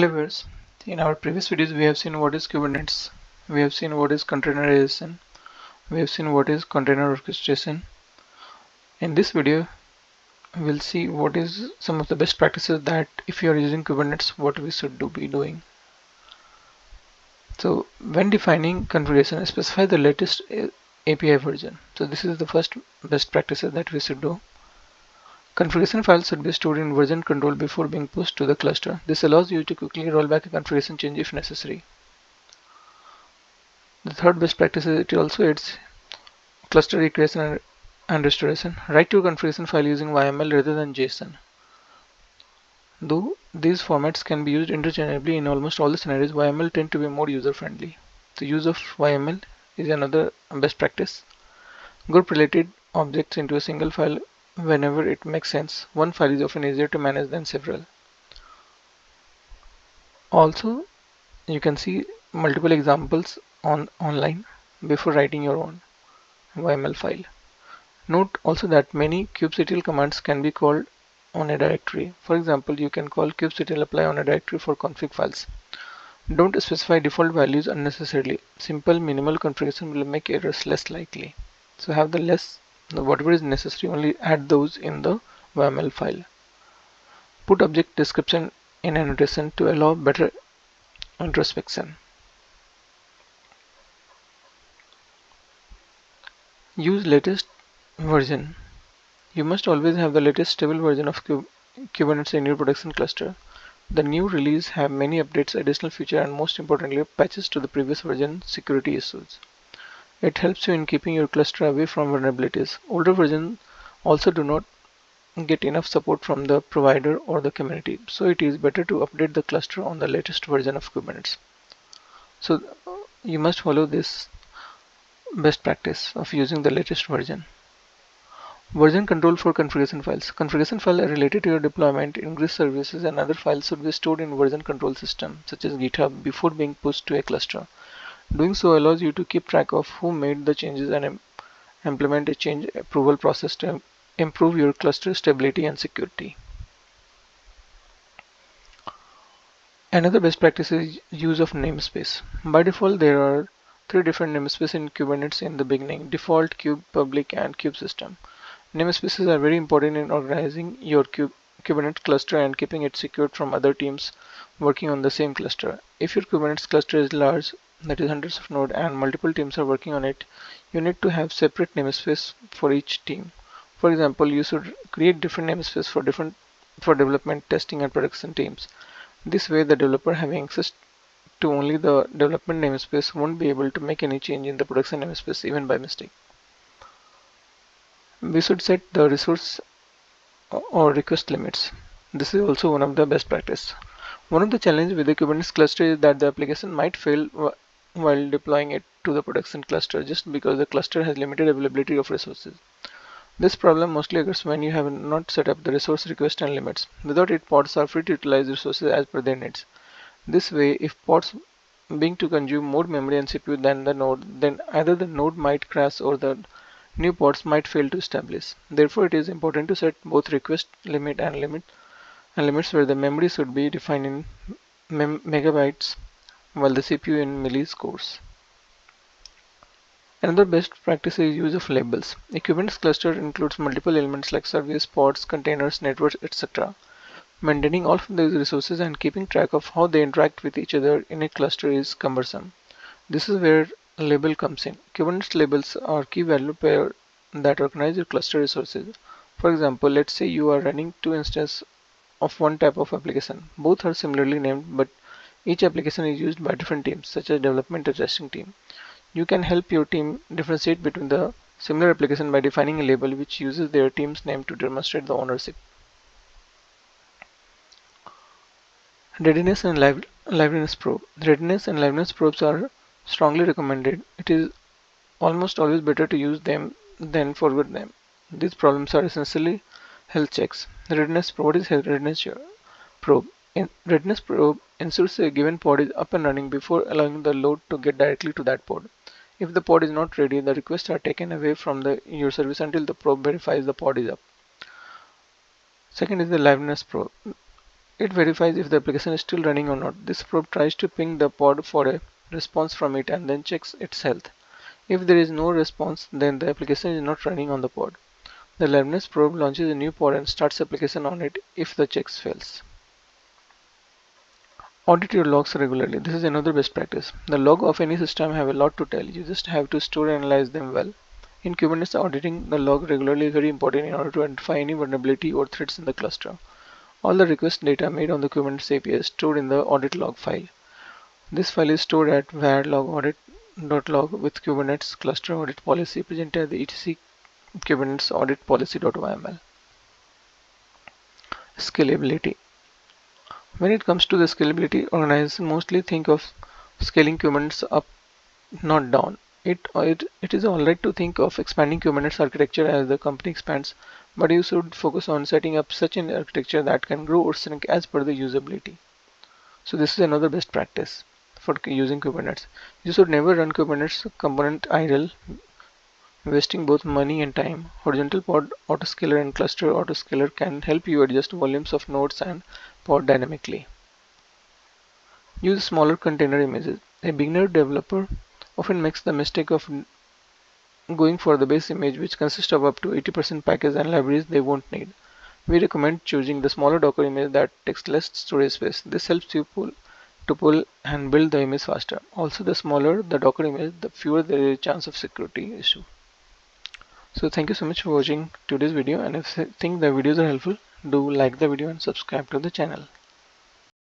Hello viewers, in our previous videos we have seen what is Kubernetes, we have seen what is containerization, we have seen what is container orchestration. In this video we'll see what is some of the best practices that if you are using Kubernetes what we should be doing. So when defining configuration, specify the latest API version. So this is the first best practices that we should do. Configuration files should be stored in version control before being pushed to the cluster. This allows you to quickly roll back a configuration change if necessary. The third best practice is it also aids cluster recreation and restoration. Write your configuration file using YML rather than JSON. Though these formats can be used interchangeably in almost all the scenarios, YML tend to be more user-friendly. The use of YML is another best practice. Group related objects into a single file whenever it makes sense. One file is often easier to manage than several. Also, you can see multiple examples online before writing your own YML file. Note also that many kubectl commands can be called on a directory. For example, you can call kubectl apply on a directory for config files. Don't specify default values unnecessarily. Simple minimal configuration will make errors less likely. So have whatever is necessary, only add those in the YML file. Put object description in annotation to allow better introspection. Use latest version. You must always have the latest stable version of Kubernetes in your production cluster. The new release have many updates, additional features, and most importantly, patches to the previous version security issues. It helps you in keeping your cluster away from vulnerabilities. Older versions also do not get enough support from the provider or the community, so it is better to update the cluster on the latest version of Kubernetes. So you must follow this best practice of using the latest version. Version control for configuration files. Configuration files are related to your deployment, ingress services, and other files should be stored in version control system, such as GitHub, before being pushed to a cluster. Doing so allows you to keep track of who made the changes and implement a change approval process to improve your cluster stability and security. Another best practice is use of namespace. By default, there are 3 different namespaces in Kubernetes in the beginning: default, kube, public, and kube system. Namespaces are very important in organizing your Kubernetes cluster and keeping it secured from other teams working on the same cluster. If your Kubernetes cluster is large, that is hundreds of nodes, and multiple teams are working on it, you need to have separate namespace for each team. For example, you should create different namespace for development, testing, and production teams. This way, the developer having access to only the development namespace won't be able to make any change in the production namespace even by mistake. We should set the resource or request limits. This is also one of the best practice. One of the challenges with the Kubernetes cluster is that the application might fail while deploying it to the production cluster just because the cluster has limited availability of resources. This problem mostly occurs when you have not set up the resource request and limits. Without it, pods are free to utilize resources as per their needs. This way, if pods being to consume more memory and CPU than the node, then either the node might crash or the new pods might fail to establish. Therefore, it is important to set both request limit and limits where the memory should be defined in megabytes while the CPU in millis cores. Another best practice is use of labels. A Kubernetes cluster includes multiple elements like service, pods, containers, networks, etc. Maintaining all of these resources and keeping track of how they interact with each other in a cluster is cumbersome. This is where a label comes in. Kubernetes labels are key value pair that organize your cluster resources. For example, let's say you are running 2 instances of one type of application. Both are similarly named, but each application is used by different teams, such as development or testing team. You can help your team differentiate between the similar application by defining a label which uses their team's name to demonstrate the ownership. Readiness and liveness probe. Readiness and liveness probes are strongly recommended. It is almost always better to use them than forget them. These problems are essentially health checks. Readiness probe. What is readiness probe? Readiness probe ensures a given pod is up and running before allowing the load to get directly to that pod. If the pod is not ready, the requests are taken away from your service until the probe verifies the pod is up. Second is the liveness probe. It verifies if the application is still running or not. This probe tries to ping the pod for a response from it and then checks its health. If there is no response, then the application is not running on the pod. The liveness probe launches a new pod and starts application on it if the checks fails. Audit your logs regularly. This is another best practice. The log of any system have a lot to tell. You just have to store and analyze them well. In Kubernetes, auditing the log regularly is very important in order to identify any vulnerability or threats in the cluster. All the request data made on the Kubernetes API is stored in the audit log file. This file is stored at var log audit.log with Kubernetes cluster audit policy presented at the etc Kubernetes audit policy.yml. Scalability. When it comes to the scalability, organizations mostly think of scaling Kubernetes up, not down. It is alright to think of expanding Kubernetes architecture as the company expands, but you should focus on setting up such an architecture that can grow or shrink as per the usability. So this is another best practice for using Kubernetes. You should never run Kubernetes component idle, wasting both money and time. Horizontal pod autoscaler and cluster autoscaler can help you adjust volumes of nodes and pod dynamically. Use smaller container images. A beginner developer often makes the mistake of going for the base image, which consists of up to 80% package and libraries they won't need. We recommend choosing the smaller Docker image that takes less storage space. This helps you pull and build the image faster. Also, the smaller the Docker image, the fewer there is a chance of security issue. So thank you so much for watching today's video, and if you think the videos are helpful, do like the video and subscribe to the channel.